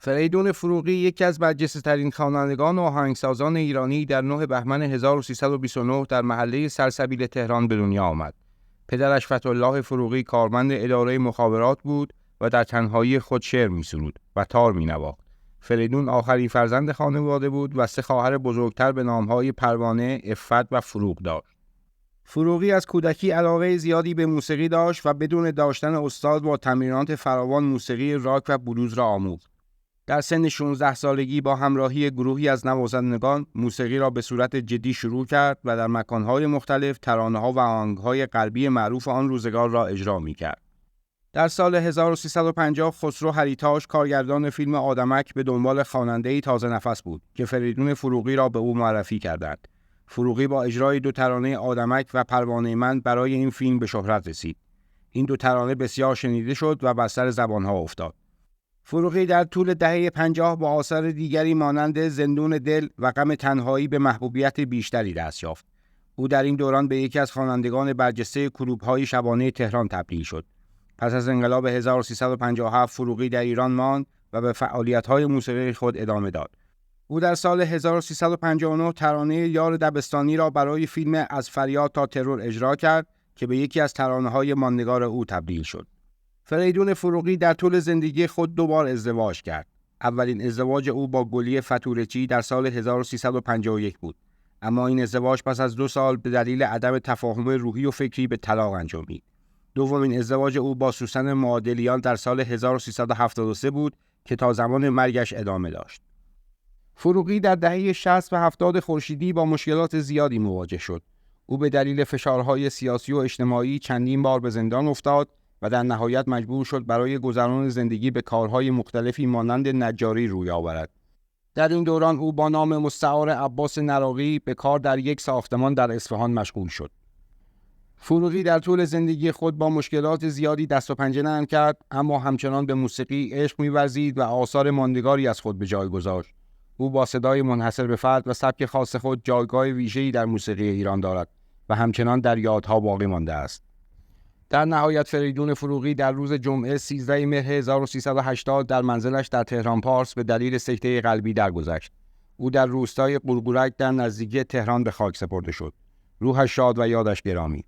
فریدون فروغی یکی از برجسته‌ترین خوانندگان و آهنگسازان ایرانی در 9 بهمن 1329 در محله سلسبیل تهران به دنیا آمد. پدرش فتح‌الله فروغی کارمند اداره مخابرات بود و در تنهایی خود شعر می‌سرود و تار می‌نواخت. فریدون آخرین فرزند خانواده بود و 3 خواهر بزرگتر به نام‌های پروانه، عفت و فروغ داشت. فروغی از کودکی علاقه زیادی به موسیقی داشت و بدون داشتن استاد با تمرینات فراوان موسیقی راک و بلوز را آموخت. در سن 16 سالگی با همراهی گروهی از نوازندگان موسیقی را به صورت جدی شروع کرد و در مکان‌های مختلف ترانه‌ها و آهنگ‌های غربی معروف آن روزگار را اجرا می‌کرد. در سال 1350 خسرو هریتاش کارگردان فیلم آدمک به دنبال خواننده‌ای تازه نفس بود که فریدون فروغی را به او معرفی کردند. فروغی با اجرای 2 ترانه آدمک و پروانه من برای این فیلم به شهرت رسید. این 2 ترانه بسیار شنیده شد و بر سر زبان‌ها افتاد. فروغی در طول دهه 50 با آثار دیگری مانند زندون دل و غم تنهایی به محبوبیت بیشتری دست یافت. او در این دوران به یکی از خوانندگان برجسته کلوب‌های شبانه تهران تبدیل شد. پس از انقلاب 1357 فروغی در ایران ماند و به فعالیت‌های موسیقی خود ادامه داد. او در سال 1359 ترانه یار دبستانی را برای فیلم از فریاد تا ترور اجرا کرد که به یکی از ترانه‌های ماندگار او تبدیل شد. فریدون فروغی در طول زندگی خود 2 بار ازدواج کرد. اولین ازدواج او با گلیه فتورچی در سال 1351 بود، اما این ازدواج پس از 2 سال به دلیل عدم تفاهم روحی و فکری به طلاق انجامید. دومین ازدواج او با سوسن معادلیان در سال 1373 بود که تا زمان مرگش ادامه داشت. فروغی در دهه 60 و 70 خورشیدی با مشکلات زیادی مواجه شد. او به دلیل فشارهای سیاسی و اجتماعی چندین بار به زندان افتاد و در نهایت مجبور شد برای گذران زندگی به کارهای مختلفی مانند نجاری روی آورد. در این دوران او با نام مستعار عباس نراقی به کار در یک ساختمان در اصفهان مشغول شد. فروغی در طول زندگی خود با مشکلات زیادی دست و پنجه نرم کرد، اما همچنان به موسیقی عشق می‌ورزید و آثار ماندگاری از خود به جای گذاشت. او با صدای منحصر به فرد و سبک خاص خود جایگاه ویژه‌ای در موسیقی ایران دارد و همچنان در یادها باقی مانده است. در نهایت فریدون فروغی در روز جمعه 13 مهر 1380 در منزلش در تهران پارس به دلیل سکته قلبی درگذشت. او در روستای قورقورک در نزدیکی تهران به خاک سپرده شد. روحش شاد و یادش گرامی.